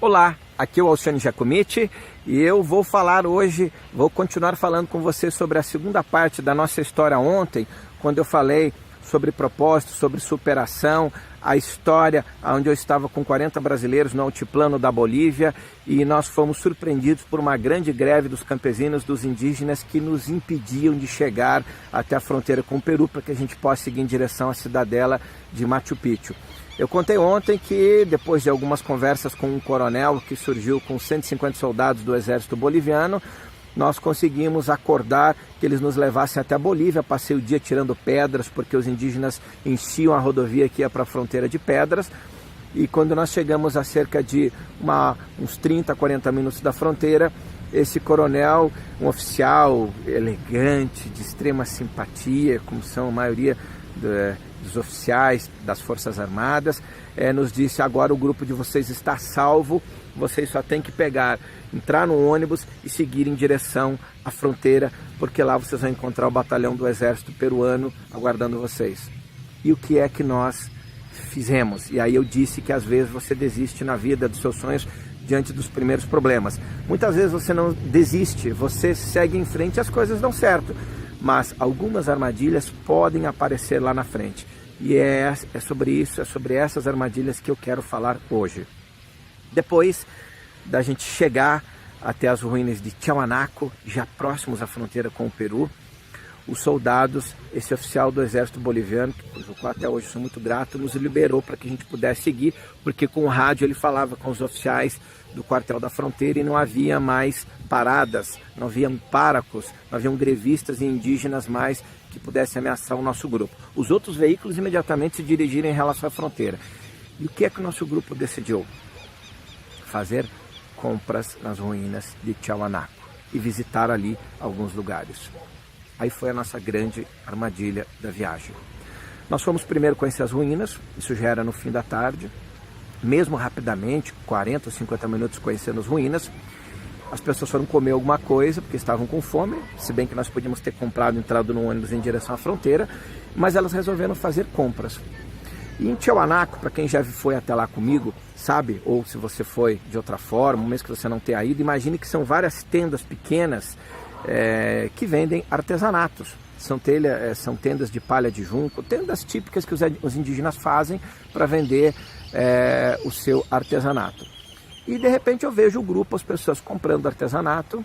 Olá, aqui é o Alcione Giacometti e eu vou continuar falando com você sobre a segunda parte da nossa história ontem, quando eu falei sobre propósito, sobre superação, a história onde eu estava com 40 brasileiros no altiplano da Bolívia e nós fomos surpreendidos por uma grande greve dos campesinos, dos indígenas que nos impediam de chegar até a fronteira com o Peru para que a gente possa seguir em direção à cidadela de Machu Picchu. Eu contei ontem que, depois de algumas conversas com um coronel que surgiu com 150 soldados do exército boliviano, nós conseguimos acordar que eles nos levassem até a Bolívia. Passei o dia tirando pedras, porque os indígenas enchiam a rodovia que ia para a fronteira de pedras. E quando nós chegamos a cerca de uns 30, 40 minutos da fronteira, esse coronel, um oficial elegante, de extrema simpatia, como são a maioria dos oficiais das Forças Armadas, nos disse: agora o grupo de vocês está salvo, vocês só têm que entrar no ônibus e seguir em direção à fronteira, porque lá vocês vão encontrar o batalhão do exército peruano aguardando vocês. E o que é que nós fizemos? E aí eu disse que às vezes você desiste na vida dos seus sonhos diante dos primeiros problemas. Muitas vezes você não desiste, você segue em frente e as coisas dão certo. Mas algumas armadilhas podem aparecer lá na frente. E é sobre isso, é sobre essas armadilhas que eu quero falar hoje. Depois da gente chegar até as ruínas de Tiahuanaco, já próximos à fronteira com o Peru, os soldados, esse oficial do exército boliviano, cujo qual até hoje sou muito grato, nos liberou para que a gente pudesse seguir, porque com o rádio ele falava com os oficiais do quartel da fronteira e não havia mais paradas, não haviam páracos, não haviam grevistas e indígenas mais que pudessem ameaçar o nosso grupo. Os outros veículos imediatamente se dirigiram em relação à fronteira. E o que é que o nosso grupo decidiu? Fazer compras nas ruínas de Tiahuanaco e visitar ali alguns lugares. Aí foi a nossa grande armadilha da viagem. Nós fomos primeiro conhecer as ruínas, isso já era no fim da tarde. Mesmo rapidamente, 40 ou 50 minutos conhecendo as ruínas, as pessoas foram comer alguma coisa, porque estavam com fome, se bem que nós podíamos ter comprado, entrado no ônibus em direção à fronteira, mas elas resolveram fazer compras. E em Tiahuanaco, para quem já foi até lá comigo, sabe, ou se você foi de outra forma, mesmo que você não tenha ido, imagine que são várias tendas pequenas que vendem artesanatos. São tendas de palha de junco, tendas típicas que os indígenas fazem para vender o seu artesanato. E de repente eu vejo o grupo, as pessoas comprando artesanato,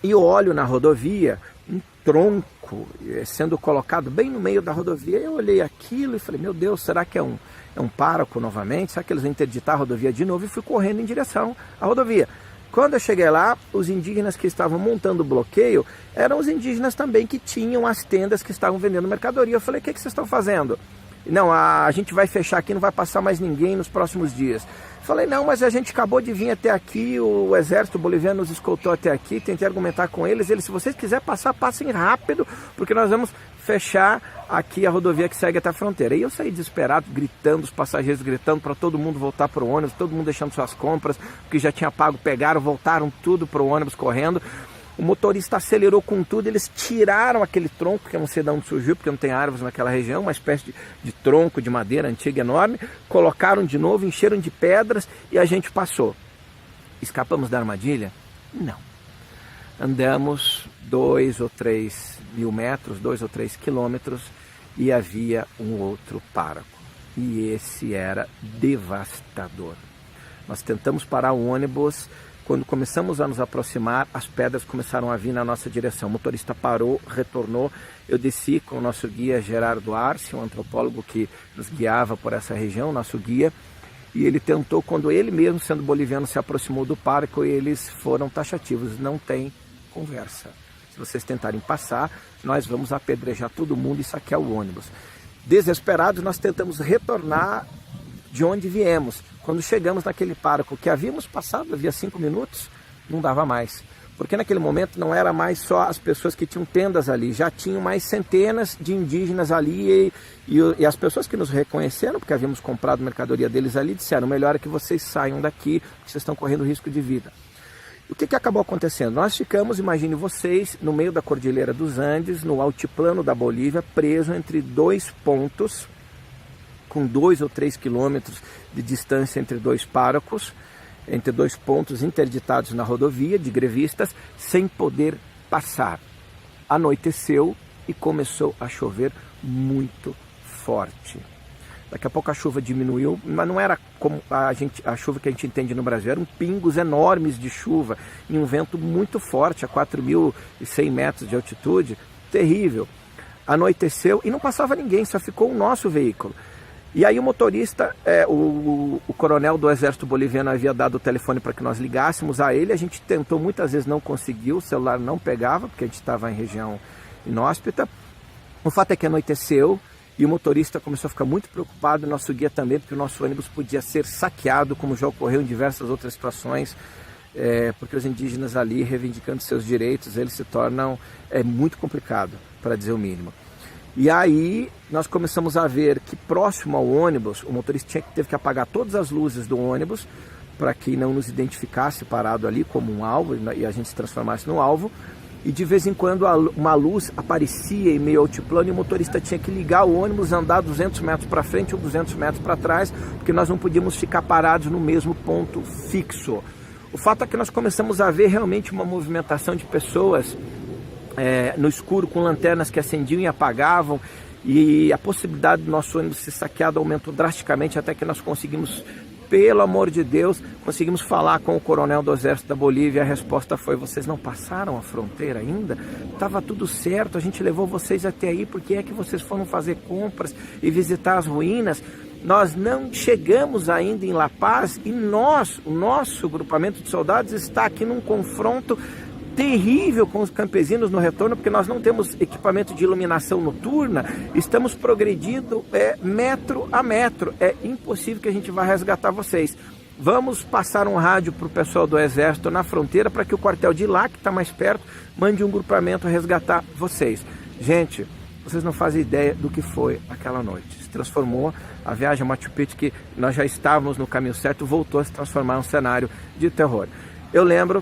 e eu olho na rodovia um tronco sendo colocado bem no meio da rodovia. Eu olhei aquilo e falei: meu Deus, será que é um pároco novamente? Será que eles vão interditar a rodovia de novo? E fui correndo em direção à rodovia. Quando eu cheguei lá, os indígenas que estavam montando o bloqueio eram os indígenas também que tinham as tendas que estavam vendendo mercadoria. Eu falei: o que vocês estão fazendo? Não, a gente vai fechar aqui, não vai passar mais ninguém nos próximos dias. Falei: não, mas a gente acabou de vir até aqui, o exército boliviano nos escoltou até aqui, tentei argumentar com eles, se vocês quiserem passar, passem rápido, porque nós vamos fechar aqui a rodovia que segue até a fronteira. E eu saí desesperado, gritando, os passageiros gritando para todo mundo voltar para o ônibus, todo mundo deixando suas compras, porque já tinha pago, pegaram, voltaram tudo para o ônibus correndo. O motorista acelerou com tudo, eles tiraram aquele tronco, que eu não sei de onde surgiu, porque não tem árvores naquela região, uma espécie de tronco de madeira antiga, enorme, colocaram de novo, encheram de pedras e a gente passou. Escapamos da armadilha? Não. Andamos 2 ou 3 mil metros, 2 ou 3 quilômetros e havia um outro pároco. E esse era devastador. Nós tentamos parar o ônibus. Quando começamos a nos aproximar, as pedras começaram a vir na nossa direção. O motorista parou, retornou. Eu desci com o nosso guia Gerardo Arce, um antropólogo que nos guiava por essa região, nosso guia. E ele tentou, quando ele mesmo, sendo boliviano, se aproximou do pároco, e eles foram taxativos: não tem conversa. Se vocês tentarem passar, nós vamos apedrejar todo mundo e saquear o ônibus. Desesperados, nós tentamos retornar de onde viemos. Quando chegamos naquele pároco que havíamos passado, havia 5 minutos, não dava mais. Porque naquele momento não era mais só as pessoas que tinham tendas ali, já tinham mais centenas de indígenas ali e as pessoas que nos reconheceram, porque havíamos comprado mercadoria deles ali, disseram: melhor é que vocês saiam daqui, porque vocês estão correndo risco de vida. O que acabou acontecendo? Nós ficamos, imagine vocês, no meio da Cordilheira dos Andes, no altiplano da Bolívia, preso entre 2 pontos, com 2 ou 3 quilômetros de distância entre 2 párocos, entre 2 pontos interditados na rodovia de grevistas, sem poder passar. Anoiteceu e começou a chover muito forte. Daqui a pouco a chuva diminuiu, mas não era como a chuva que a gente entende no Brasil, eram pingos enormes de chuva e um vento muito forte, a 4.100 metros de altitude, terrível. Anoiteceu e não passava ninguém, só ficou o nosso veículo. E aí o motorista, o coronel do Exército Boliviano havia dado o telefone para que nós ligássemos a ele, a gente tentou, muitas vezes não conseguiu, o celular não pegava, porque a gente estava em região inóspita. O fato é que anoiteceu, e o motorista começou a ficar muito preocupado, o nosso guia também, porque o nosso ônibus podia ser saqueado, como já ocorreu em diversas outras situações, porque os indígenas ali, reivindicando seus direitos, eles se tornam muito complicado, para dizer o mínimo. E aí nós começamos a ver que próximo ao ônibus, o motorista teve que apagar todas as luzes do ônibus, para que não nos identificasse parado ali como um alvo, e a gente se transformasse no alvo. E de vez em quando uma luz aparecia em meio ao altiplano e o motorista tinha que ligar o ônibus, andar 200 metros para frente ou 200 metros para trás, porque nós não podíamos ficar parados no mesmo ponto fixo. O fato é que nós começamos a ver realmente uma movimentação de pessoas no escuro, com lanternas que acendiam e apagavam, e a possibilidade do nosso ônibus ser saqueado aumentou drasticamente, até que nós conseguimos, pelo amor de Deus, conseguimos falar com o coronel do Exército da Bolívia. A resposta foi: vocês não passaram a fronteira ainda? Estava tudo certo, a gente levou vocês até aí, porque é que vocês foram fazer compras e visitar as ruínas? Nós não chegamos ainda em La Paz e o nosso grupamento de soldados está aqui num confronto terrível com os campesinos no retorno, porque nós não temos equipamento de iluminação noturna, estamos progredindo metro a metro, é impossível que a gente vá resgatar vocês. Vamos passar um rádio para o pessoal do Exército na fronteira, para que o quartel de lá, que está mais perto, mande um grupamento resgatar vocês. Gente, vocês não fazem ideia do que foi aquela noite. Se transformou, a viagem a Machu Picchu, que nós já estávamos no caminho certo, voltou a se transformar em um cenário de terror. Eu lembro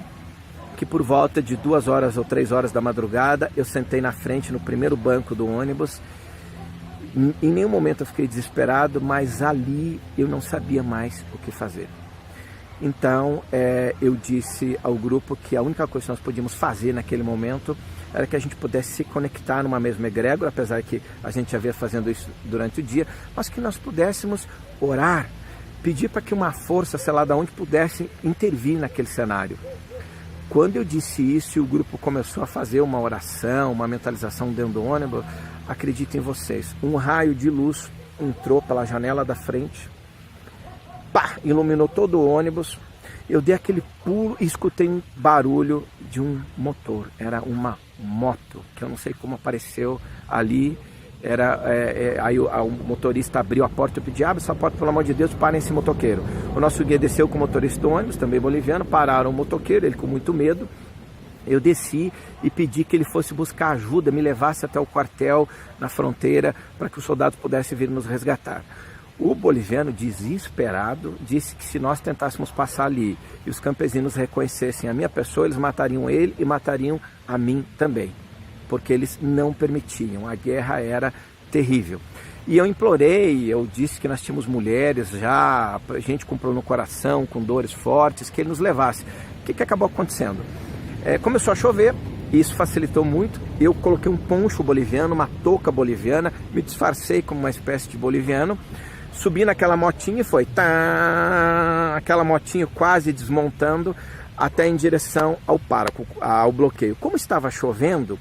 que por volta de 2 horas ou 3 horas da madrugada, eu sentei na frente, no primeiro banco do ônibus. Em nenhum momento eu fiquei desesperado, mas ali eu não sabia mais o que fazer. Então eu disse ao grupo que a única coisa que nós podíamos fazer naquele momento era que a gente pudesse se conectar numa mesma egrégora, apesar que a gente já vinha fazendo isso durante o dia, mas que nós pudéssemos orar, pedir para que uma força, sei lá de onde, pudesse intervir naquele cenário. Quando eu disse isso e o grupo começou a fazer uma oração, uma mentalização dentro do ônibus, acreditem vocês, um raio de luz entrou pela janela da frente, pá, iluminou todo o ônibus. Eu dei aquele pulo e escutei um barulho de um motor. Era uma moto, que eu não sei como apareceu ali. Aí o motorista abriu a porta, eu pedi: abre essa porta, pelo amor de Deus, parem esse motoqueiro. O nosso guia desceu com o motorista do ônibus, também boliviano, pararam o motoqueiro, ele com muito medo. Eu desci e pedi que ele fosse buscar ajuda, me levasse até o quartel na fronteira, para que os soldados pudessem vir nos resgatar. O boliviano, desesperado, disse que se nós tentássemos passar ali e os campesinos reconhecessem a minha pessoa, eles matariam ele e matariam a mim também, porque eles não permitiam, a guerra era terrível. E eu implorei, eu disse que nós tínhamos mulheres já, gente com problema no coração, com dores fortes, que ele nos levasse. O que acabou acontecendo? Começou a chover, e isso facilitou muito. Eu coloquei um poncho boliviano, uma touca boliviana, me disfarcei como uma espécie de boliviano, subi naquela motinha e foi, aquela motinha quase desmontando, até em direção ao bloqueio. Como estava chovendo,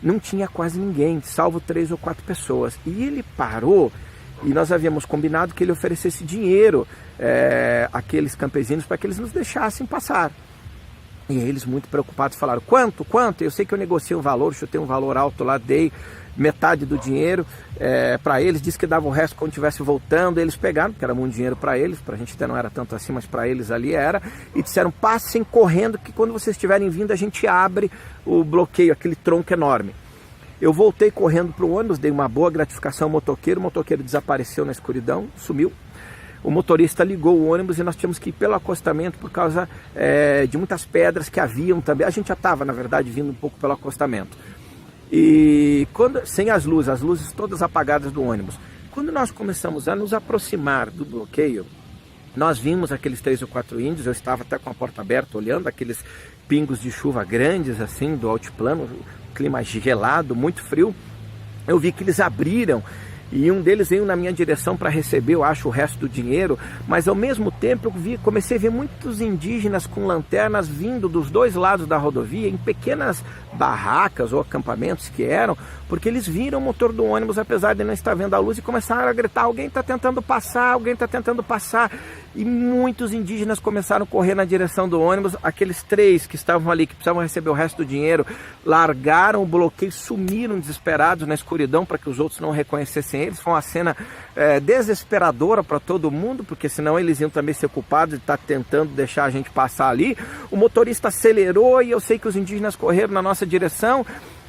não tinha quase ninguém, salvo 3 ou 4 pessoas. E ele parou, e nós havíamos combinado que ele oferecesse dinheiro àqueles campesinos para que eles nos deixassem passar. E eles, muito preocupados, falaram: quanto? Eu sei que eu negociei um valor, chutei um valor alto lá, dei metade do dinheiro para eles, disse que dava o resto quando estivesse voltando. Eles pegaram, porque era muito dinheiro para eles, para a gente até não era tanto assim, mas para eles ali era, e disseram: passem correndo, que quando vocês estiverem vindo a gente abre o bloqueio, aquele tronco enorme. Eu voltei correndo para o ônibus, dei uma boa gratificação ao motoqueiro, o motoqueiro desapareceu na escuridão, sumiu. O motorista ligou o ônibus e nós tínhamos que ir pelo acostamento por causa de muitas pedras que haviam também. A gente já estava, na verdade, vindo um pouco pelo acostamento. E sem as luzes todas apagadas do ônibus. Quando nós começamos a nos aproximar do bloqueio, Nós vimos aqueles 3 ou 4 índios, eu estava até com a porta aberta olhando aqueles pingos de chuva grandes assim do altiplano, clima gelado, muito frio. Eu vi que eles abriram e um deles veio na minha direção para receber, eu acho, o resto do dinheiro, mas ao mesmo tempo comecei a ver muitos indígenas com lanternas vindo dos 2 lados da rodovia, em pequenas barracas ou acampamentos que eram, porque eles viram o motor do ônibus, apesar de não estar vendo a luz, e começaram a gritar: alguém está tentando passar, alguém está tentando passar. E muitos indígenas começaram a correr na direção do ônibus. Aqueles 3 que estavam ali, que precisavam receber o resto do dinheiro, largaram o bloqueio, sumiram desesperados na escuridão para que os outros não reconhecessem eles. Foi uma cena desesperadora para todo mundo, porque senão eles iam também ser culpados de estar tentando deixar a gente passar ali. O motorista acelerou e eu sei que os indígenas correram na nossa direção,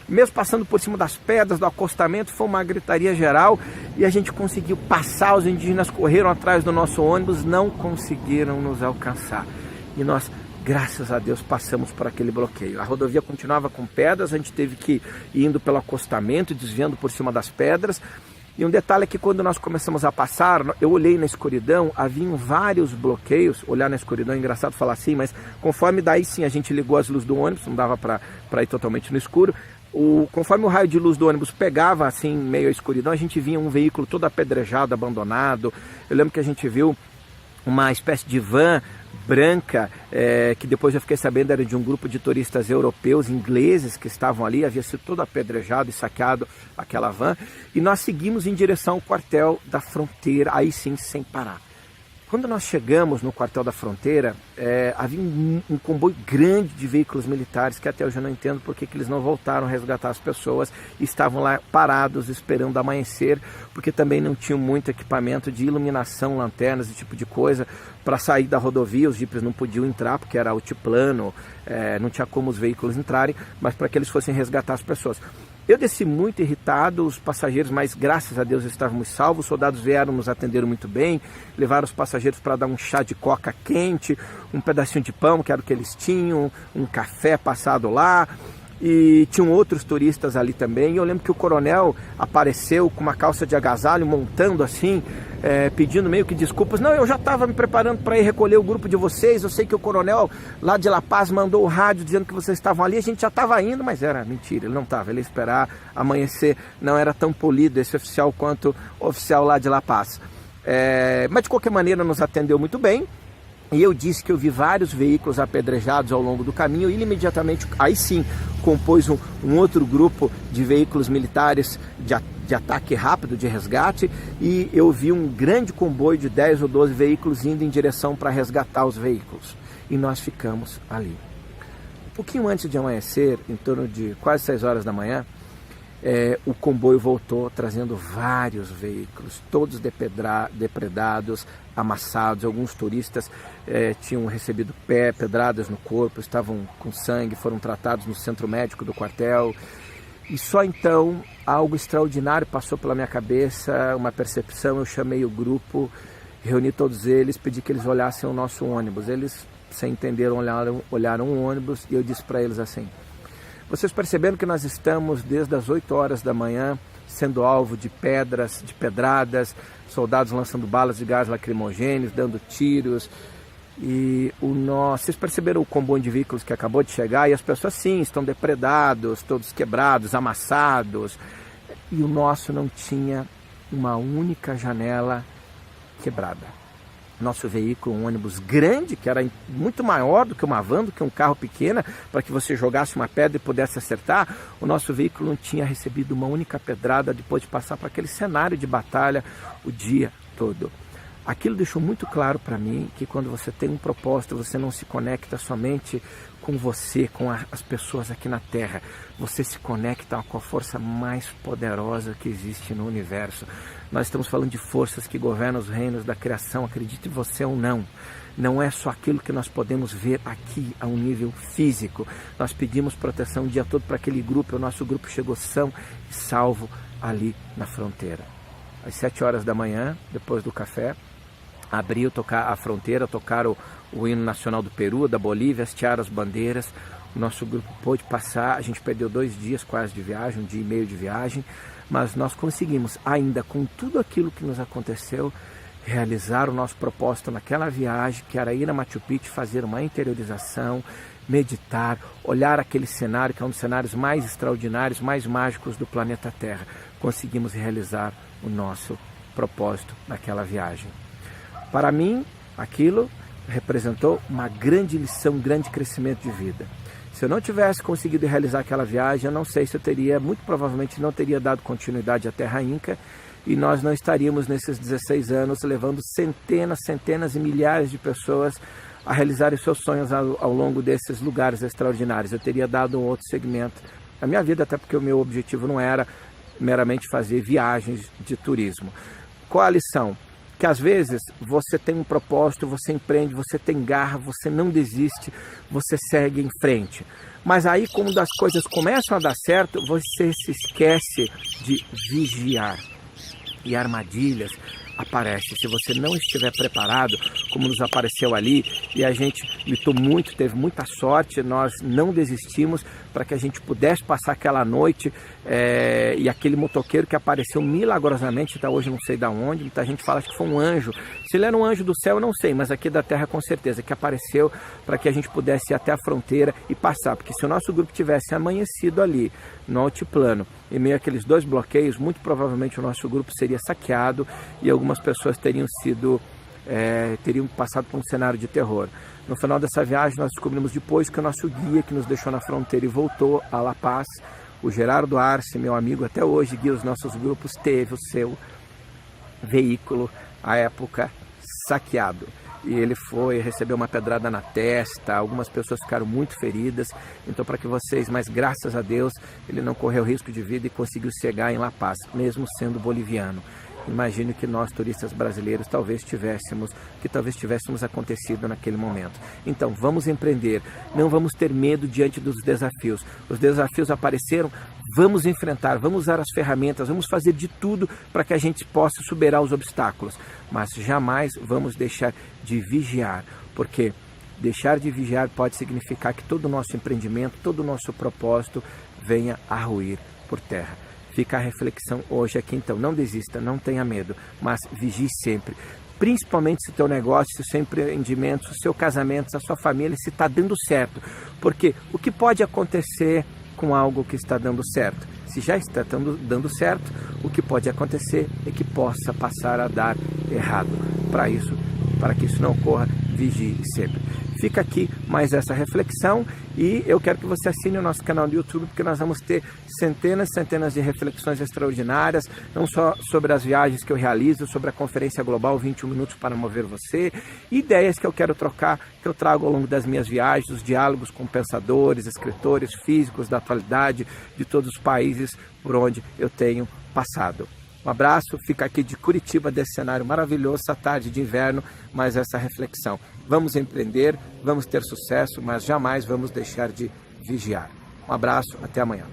mesmo passando por cima das pedras do acostamento. Foi uma gritaria geral e a gente conseguiu passar. Os indígenas correram atrás do nosso ônibus, não conseguiram nos alcançar. E nós, graças a Deus, passamos por aquele bloqueio. A rodovia continuava com pedras, a gente teve que ir indo pelo acostamento, desviando por cima das pedras. E um detalhe é que quando nós começamos a passar, eu olhei na escuridão, haviam vários bloqueios. Olhar na escuridão é engraçado falar assim, mas conforme daí sim a gente ligou as luzes do ônibus, não dava para ir totalmente no escuro. Conforme o raio de luz do ônibus pegava assim meio à escuridão, a gente via um veículo todo apedrejado, abandonado. Eu lembro que a gente viu uma espécie de van branca, que depois eu fiquei sabendo era de um grupo de turistas europeus, ingleses, que estavam ali. Havia sido todo apedrejado e saqueado aquela van, e nós seguimos em direção ao quartel da fronteira, aí sim, sem parar. Quando nós chegamos no quartel da fronteira, havia um comboio grande de veículos militares, que até hoje eu não entendo porque que eles não voltaram a resgatar as pessoas, e estavam lá parados esperando amanhecer, porque também não tinham muito equipamento de iluminação, lanternas, esse tipo de coisa, para sair da rodovia. Os jipes não podiam entrar porque era altiplano, não tinha como os veículos entrarem, mas para que eles fossem resgatar as pessoas. Eu desci muito irritado, os passageiros, mas graças a Deus estávamos salvos. Os soldados vieram, nos atenderam muito bem, levaram os passageiros para dar um chá de coca quente, um pedacinho de pão, que era o que eles tinham, um café passado lá. E tinham outros turistas ali também. E eu lembro que o coronel apareceu com uma calça de agasalho, montando assim, pedindo meio que desculpas. Não, eu já estava me preparando para ir recolher o grupo de vocês. Eu sei que o coronel lá de La Paz mandou o rádio dizendo que vocês estavam ali. A gente já estava indo, mas era mentira, ele não estava. Ele ia esperar amanhecer. Não era tão polido esse oficial quanto o oficial lá de La Paz. Mas de qualquer maneira nos atendeu muito bem. E eu disse que eu vi vários veículos apedrejados ao longo do caminho. E ele imediatamente, aí sim, compôs um outro grupo de veículos militares de ataque rápido, de resgate. E eu vi um grande comboio de 10 ou 12 veículos indo em direção para resgatar os veículos. E nós ficamos ali. Um pouquinho antes de amanhecer, em torno de quase 6 horas da manhã, o comboio voltou trazendo vários veículos, todos depredados, amassados. Alguns turistas tinham recebido pedradas no corpo, estavam com sangue, foram tratados no centro médico do quartel. E só então algo extraordinário passou pela minha cabeça, uma percepção. Eu chamei o grupo, reuni todos eles, pedi que eles olhassem o nosso ônibus. Eles, sem entender, olharam o ônibus, e eu disse para eles assim: vocês perceberam que nós estamos desde as 8 horas da manhã sendo alvo de pedras, de pedradas, soldados lançando balas de gás lacrimogêneos, dando tiros. E vocês perceberam o comboio de veículos que acabou de chegar? E as pessoas sim, estão depredados, todos quebrados, amassados. E o nosso não tinha uma única janela quebrada. Nosso veículo, um ônibus grande, que era muito maior do que uma van, do que um carro pequeno, para que você jogasse uma pedra e pudesse acertar. O nosso veículo não tinha recebido uma única pedrada depois de passar por aquele cenário de batalha o dia todo. Aquilo deixou muito claro para mim que quando você tem um propósito, você não se conecta somente com você, com as pessoas aqui na Terra. Você se conecta com a força mais poderosa que existe no universo. Nós estamos falando de forças que governam os reinos da criação, acredite você ou não. Não é só aquilo que nós podemos ver aqui a um nível físico. Nós pedimos proteção o dia todo para aquele grupo. O nosso grupo chegou são e salvo ali na fronteira. Às 7 horas da manhã, depois do café, abriu a fronteira, tocaram o hino nacional do Peru, da Bolívia, hastearam as bandeiras. O nosso grupo pôde passar. A gente perdeu 2 dias quase de viagem, 1 dia e meio de viagem, mas nós conseguimos, ainda com tudo aquilo que nos aconteceu, realizar o nosso propósito naquela viagem, que era ir a Machu Picchu, fazer uma interiorização, meditar, olhar aquele cenário, que é um dos cenários mais extraordinários, mais mágicos do planeta Terra. Conseguimos realizar o nosso propósito naquela viagem. Para mim, aquilo representou uma grande lição, um grande crescimento de vida. Se eu não tivesse conseguido realizar aquela viagem, eu não sei se eu teria, muito provavelmente não teria dado continuidade à Terra Inca, e nós não estaríamos nesses 16 anos levando centenas e milhares de pessoas a realizarem seus sonhos ao longo desses lugares extraordinários. Eu teria dado um outro segmento à minha vida, até porque o meu objetivo não era meramente fazer viagens de turismo. Qual a lição? Que às vezes você tem um propósito, você empreende, você tem garra, você não desiste, você segue em frente. Mas aí, quando as coisas começam a dar certo, você se esquece de vigiar. E armadilhas aparecem. Se você não estiver preparado, como nos apareceu ali, e a gente lutou muito, teve muita sorte, nós não desistimos para que a gente pudesse passar aquela noite, e aquele motoqueiro que apareceu milagrosamente, até hoje não sei de onde, muita gente fala que foi um anjo. Se ele era um anjo do céu, eu não sei, mas aqui da terra com certeza, que apareceu para que a gente pudesse ir até a fronteira e passar, porque se o nosso grupo tivesse amanhecido ali, no altiplano, em meio àqueles 2 bloqueios, muito provavelmente o nosso grupo seria saqueado e algumas pessoas teriam passado por um cenário de terror. No final dessa viagem, nós descobrimos depois que o nosso guia, que nos deixou na fronteira e voltou a La Paz, o Gerardo Arce, meu amigo até hoje, guia os nossos grupos, teve o seu veículo, à época, saqueado. E ele recebeu uma pedrada na testa, algumas pessoas ficaram muito feridas. Então, para que vocês, mas graças a Deus, ele não correu risco de vida e conseguiu chegar em La Paz, mesmo sendo boliviano. Imagino que nós, turistas brasileiros, talvez tivéssemos acontecido naquele momento. Então, vamos empreender, não vamos ter medo diante dos desafios. Os desafios apareceram, vamos enfrentar, vamos usar as ferramentas, vamos fazer de tudo para que a gente possa superar os obstáculos. Mas jamais vamos deixar de vigiar, porque deixar de vigiar pode significar que todo o nosso empreendimento, todo o nosso propósito venha a ruir por terra. Fica a reflexão hoje aqui, então, não desista, não tenha medo, mas vigie sempre. Principalmente se o teu negócio, se o seu empreendimento, se o seu casamento, se a sua família, se está dando certo. Porque o que pode acontecer com algo que está dando certo? Se já está dando certo, o que pode acontecer é que possa passar a dar errado. Para que isso não ocorra, vigie sempre. Fica aqui mais essa reflexão e eu quero que você assine o nosso canal do YouTube, porque nós vamos ter centenas de reflexões extraordinárias, não só sobre as viagens que eu realizo, sobre a Conferência Global 21 Minutos para Mover Você, ideias que eu quero trocar, que eu trago ao longo das minhas viagens, os diálogos com pensadores, escritores, físicos da atualidade, de todos os países por onde eu tenho passado. Um abraço, fica aqui de Curitiba, desse cenário maravilhoso, essa tarde de inverno, mais essa reflexão. Vamos empreender, vamos ter sucesso, mas jamais vamos deixar de vigiar. Um abraço, até amanhã.